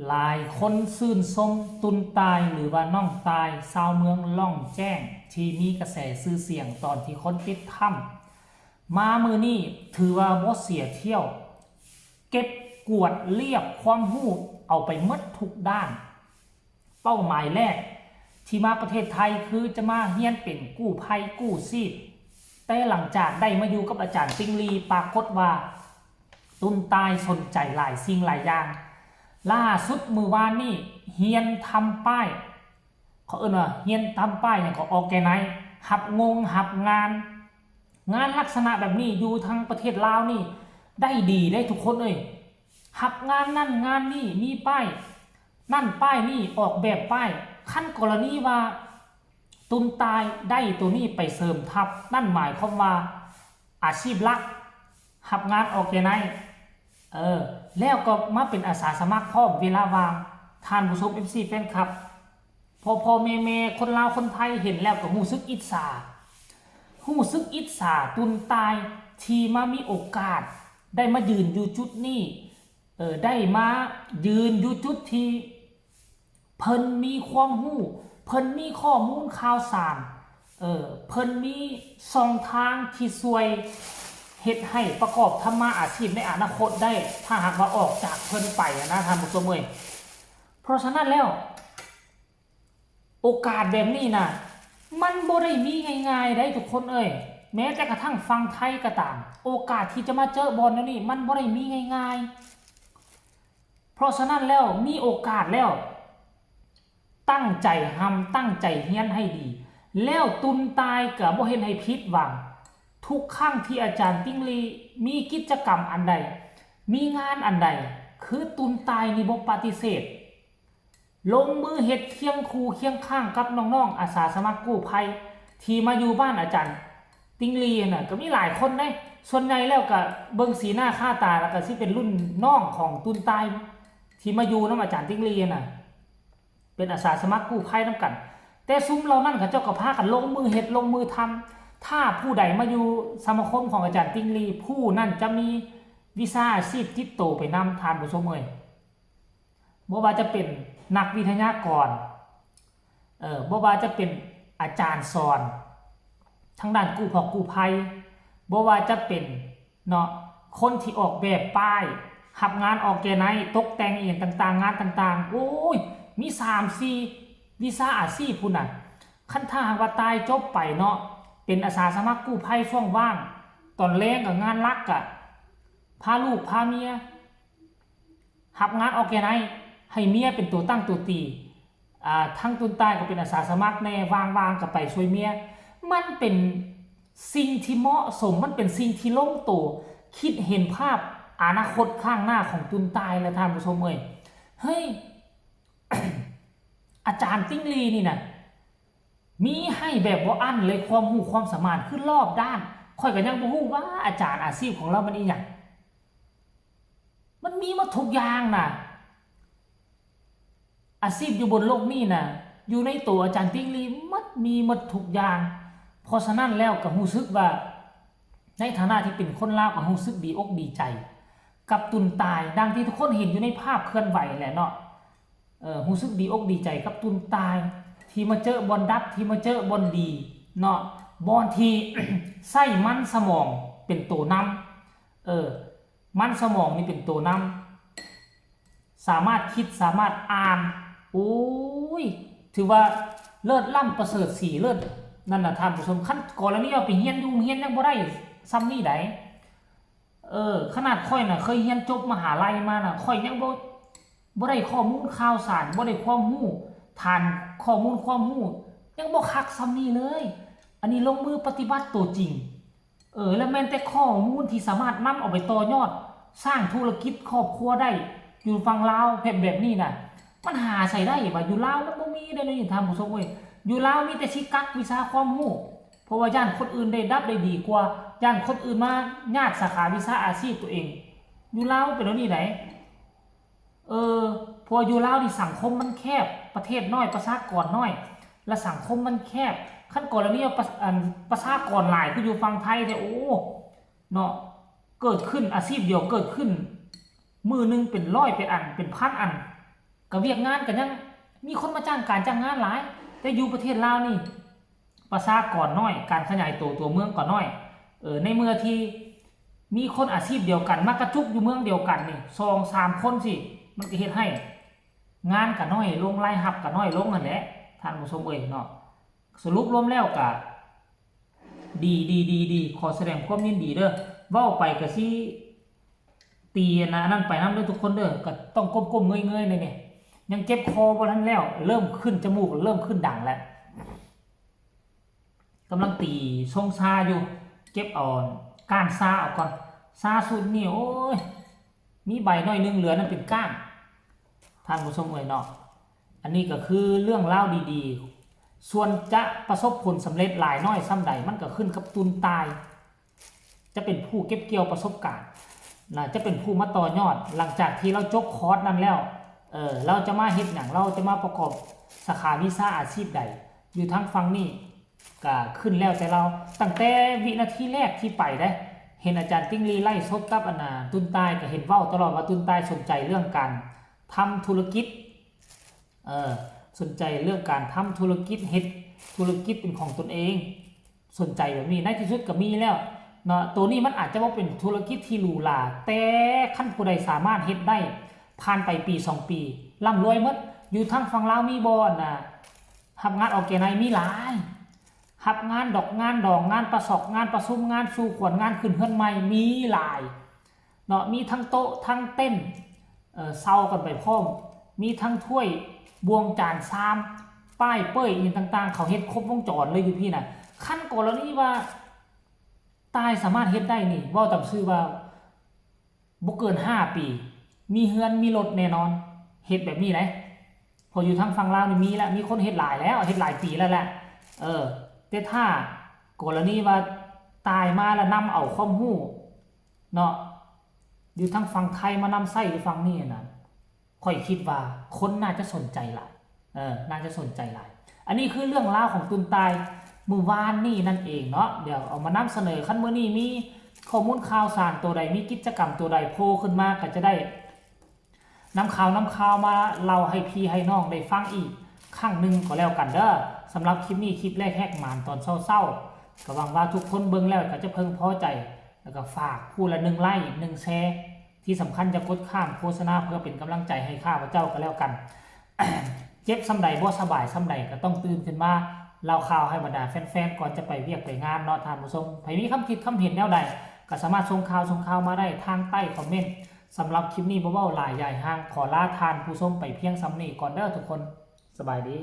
หลายคนซื่นชมตุนตายหรือว่าน้องตายชาวเมืองล่องแจ้งที่มีกระแสซื่อเสียงตอนที่คนติดถ้ำมามือนี้ถือว่าบ่เสียเที่ยวเก็บกวดเรียบความรู้เอาไปหมดทุกด้านเป้าหมายแรกที่มาประเทศไทยคือจะมาเรียนเป็นกู้ภัยกู้ชีพแต่หลังจากได้มาอยู่กับอาจารย์ติงลีปรากฏว่าตุนตายสนใจหลายสิ่งหลายอย่างล่าสุดมือวานนี่เฮียนทำป้ายเขาว่าเฮียนทำป้ายเนี่ยเขาออกแกไนหับงงหับงานลักษณะแบบนี้อยู่ทางประเทศลาวนี่ได้ดีได้ทุกคนเลยหับงานนั่นงานนี่มีป้ายนั่นป้ายนี่ออกแบบป้ายขั้นกรณีว่าตุนตายได้ตัวนี้ไปเสริมทับนั่นหมายความว่าอาชีพหลักหับงานออกแกไนแล้วก็มาเป็นอาสาสมัครพร้อมเวลาวางทานผู้ชม FC แฟนคลับพอแม่คนลาวคนไทยเห็นแล้วก็รู้สึกอิจฉาตุนตายที่มามีโอกาสได้มายืนอยู่จุดนี้ได้มายืนอยู่จุดที่เพิ่นมีความรู้เพิ่นมีข้อมูลข่าวสารเพิ่นมีช่องทางที่ช่วยเฮ็ดให้ประกอบทำมาอาชีพในอนาคตได้ถ้าหากว่าออกจากเพิ่นไปนะท่านผู้ชมเอ้ยเพราะฉะนั้นแล้วโอกาสแบบนี้นะมันบ่ได้มีง่ายๆได้ทุกคนเอ้ยแม้แต่กระทั่งฟังไทยก็ตามโอกาสที่จะมาเจอบอลนี่มันบ่ได้มีง่ายๆเพราะฉะนั้นแล้วมีโอกาสแล้วตั้งใจทำตั้งใจเรียนให้ดีแล้วตุนตายก็บ่เห็นให้ผิดหวังทุกครั้งที่อาจารย์ติ้งลีมีกิจกรรมอันใดมีงานอันใดคือตุนตายนี่บ่ปฏิเสธลงมือเฮ็ดเคียงคู่เคียงข้างกับน้องๆอาสาสมัครกู้ภัยที่มาอยู่บ้านอาจารย์ติ้งลีน่ะก็มีหลายคนได้ส่วนใหญ่แล้วก็เบิ่งสีหน้าค่าตาแล้วก็สิเป็นรุ่นน้องของตุนตายที่มาอยู่นำอาจารย์ติ้งลีน่ะเป็นอาสาสมัครกู้ภัยนำกันแต่ซุ้มเรานั่นเขาเจ้าก็พากันลงมือเฮ็ดลงมือทำถ้าผู้ใดมาอยู่สมาคมของอาจารย์ติ้งลีผู้นั่นจะมีวีซ่าอาชีพติดตัวไปนำทานผู้ชมเอ่ยบ่ว่าจะเป็นนักวิทยากรบ่ว่าจะเป็นอาจารย์สอนทางด้านกู้ภัยบ่ว่าจะเป็นเนาะคนที่ออกแบบป้ายรับงานออกแกไนตกแต่งอีกต่างๆงานต่างๆโอ้ยมี 3-4 วีซ่าอาชีพพุ่นน่ะคันถ้าหากว่าตายจบไปเนาะเป็นอาสาสมัครกู้ภัยช่วงว่างตอนแรงกับงานรักอะพาลูกพาเมียรับงานออกแกไนให้เมียเป็นตัวตั้งตัวตีทั้งตุนตายก็เป็นอาสาสมัครในว่างๆกับไปช่วยเมียมันเป็นสิ่งที่เหมาะสมมันเป็นสิ่งที่ลงตัวคิดเห็นภาพอนาคตข้างหน้าของตุนตายและท่านผู้ชมเอ่ยเฮ้ย อาจารย์ติ้งลีนี่นะมีให้แบบบ่อั้นเลยความรู้ความสามารถขึ้นรอบด้านค่อยก็ยังบ่ฮู้ว่าอาจารย์อาชีพของเรามันอีหยังมันมีมาทุกอย่างน่ะอาชีพอยู่บนโลกนี้น่ะอยู่ในตัวอาจารย์ติ้งลีมันมีหมดทุกอย่างเพราะฉะนั้นแล้วก็รู้สึกว่าในฐานะที่เป็นคนลาวก็รู้สึกดีอกดีใจกับตุนตายดังที่ทุกคนเห็นอยู่ในภาพเคลื่อนไหวแหละเนาะรู้สึกดีอกดีใจกับตุนตายที่มาเจอบอลดับที่มาเจอบอลดีเนาะบอลที่ ใส่มันสมองเป็นตัวนำมันสมองนี่เป็นตัวนำสามารถคิดสามารถอ่านโอ้ยถือว่าเลิศล้ำประเสริฐสีเลิศนั่นน่ะท่านผู้ชมขั้นก่อนแล้วนี่เอาไปเฮียนยังบ่ได้ซ้ำนี่ไดขนาดค่อยน่ะเคยเฮียนจบมหาลัยมาน่ะค่อยยังบ่ได้ข้อมูลข่าวสารบ่ได้ความรู้ทานข้อมูลความรู้ยังบ่คักซ้ำนี่เลยอันนี้ลงมือปฏิบัติตัวจริงแล้วแม้แต่ข้อมูลที่สามารถนำเอาไปต่อยอดสร้างธุรกิจครอบครัวได้อยู่ฝั่งลาวแบบนี้น่ะมันหาใส่ได้ว่าอยู่ลาวมันบ่มีได้เลยท่านผู้ชมเอ้ยอยู่ลาวมีแต่สิกักวิชาความรู้เพราะว่าย่านคนอื่นได้ดับได้ดีกว่าย่านคนอื่นมาญาติสาขาวิชาอาชีพตัวเองอยู่ลาวเป็นแล้วนี่ไหนพออยู่ลาวนี่สังคมมันแคบประเทศน้อยประชากรน้อยและสังคมมันแคบขั้นก่อนแล้วนี่ประชากรหลายคืออยู่ฝั่งไทยแต่โอ้เนาะเกิดขึ้นอาชีพเดียวเกิดขึ้นมือนึงเป็น100เป็นอันเป็นพันอัน ก็เวียกงานก็ยังมีคนมาจ้างการจ้างงานหลายแต่อยู่ประเทศลาวนี่ประชากรน้อยการขยายตัวเมืองก็น้อยในเมื่อที่มีคนอาชีพเดียวกันมากระจุกอยู่เมืองเดียวกันนี่2-3คนสิมันก็เฮ็ดให้งานก็น้อยลงรายรับก็น้อยลงนั่นแหละท่านผู้ชมเนาะสรุปรวมแล้วก็ดีขอแสดงความยินดีเด้อเว้าไปก็สิตีนะนั่นไปนำเด้อทุกคนเด้อก็ต้องก้มๆเงยๆนี่ยังเจ็บคอบ่ทันแล้วเริ่มขึ้นจมูกเริ่มขึ้นดังแล้วกำลังตีทรงซาอยู่เก็บอ่อนก้านซาออกก่อนซาสุดนี่โอ้ยมีใบน้อยนึงเหลือนั่นเป็นก้านท่านผู้ชมเนาะอันนี้ก็คือเรื่องเล่าดีๆส่วนจะประสบผลสำเร็จหลายน้อยซ้ำใดมันก็ขึ้นกับตุนตายจะเป็นผู้เก็บเกี่ยวประสบการณ์นะจะเป็นผู้มาต่อยอดหลังจากที่เราจบคอร์สนั้นแล้วเราจะมาเฮ็ดอย่างเราจะมาประกอบสาขาวิชาอาชีพใดอยู่ทั้งฟังนี่ก็ขึ้นแล้วแต่เราตั้งแต่วินาทีแรกที่ไปได้เห็นอาจารย์ติ้งลีไล่สดกับอนาตุนตายก็เห็นเว้าตลอดว่าตุนตายสนใจเรื่องการทำธุรกิจสนใจเรื่องการทำธุรกิจเฮ็ดธุรกิจเป็นของตนเองสนใจแบบนี้ในที่สุดก็มีแล้วเนาะตัวนี้มันอาจจะว่าเป็นธุรกิจที่หรูหราแต่ขั้นผู้ใดสามารถเฮ็ดได้ผ่านไปปี2ปีร่ำรวยหมดอยู่ทั้งฝั่งลาวมีบ่นะรับงานออร์แกไนซ์มีหลายรับงานดอกงานดองงานประสอบงานประชุมงานสู่ขวัญงานขึ้นเฮือนใหม่มีหลายเนาะมีทั้งโต๊ะทั้งเต้นเซากันไปพร้อมมีทั้งถ้วยบวงจานชามป้ายเป้ยอีกต่างๆเขาเฮ็ดครบวงจรเลยอยู่พี่น่ะขั้นกรณีว่าตายสามารถเฮ็ดได้นี่เว้าตามชื่อว่าบ่เกิน5ปีมีเฮือนมีรถแน่นอนเฮ็ดแบบนี้ไหนพออยู่ทางฝั่งลาวนี่มีแล้วมีคนเฮ็ดหลายแล้วเฮ็ดหลายปีแล้วแหละแต่ถ้ากรณีว่าตายมาแล้วนำเอาความรู้เนาะอยู่ทางฝั่งไทยมานำใช้หรือฝั่งนี้น่ะค่อยคิดว่าคนน่าจะสนใจหลายน่าจะสนใจหลายอันนี้คือเรื่องราวของตุนตายมื้อวานนี่นั่นเองเนาะเดี๋ยวเอามานำเสนอคันมื้อนี้มีข้อมูลข่าวสารตัวใดมีกิจกรรมตัวใดโผล่ขึ้นมาก็จะได้นำข่าวมาเล่าให้พี่ให้น้องได้ฟังอีกครั้งนึงก็แล้วกันเด้อสำหรับคลิปนี้คลิปแรกแหกหมานตอนเศร้าๆก็หวังว่าทุกคนเบิ่งแล้วก็จะเพิ่งพอใจแล้วก็ฝากผู้ละ1ไลค์1แชร์ที่สำคัญจะกดข้ามโฆษณาเพื่อเป็นกำลังใจให้ข้าพเจ้าก็แล้วกัน เจ็บซ้ำใดบ่สบายซ้ำใดก็ต้องตื่นขึ้นมาเล่าข่าวให้บรรดาแฟนๆก่อนจะไปเวียกไปงานเนาะท่านผู้ชมใครมีคำคิดคำเห็นแนวใดก็สามารถส่งข่าวมาได้ทางใต้คอมเมนต์สำหรับคลิปนี้บ่เว้าหลายใหญ่ห้างขอลาทานผู้ชมไปเพียงซ้ำนี้ก่อนเด้อทุกคนสบายดี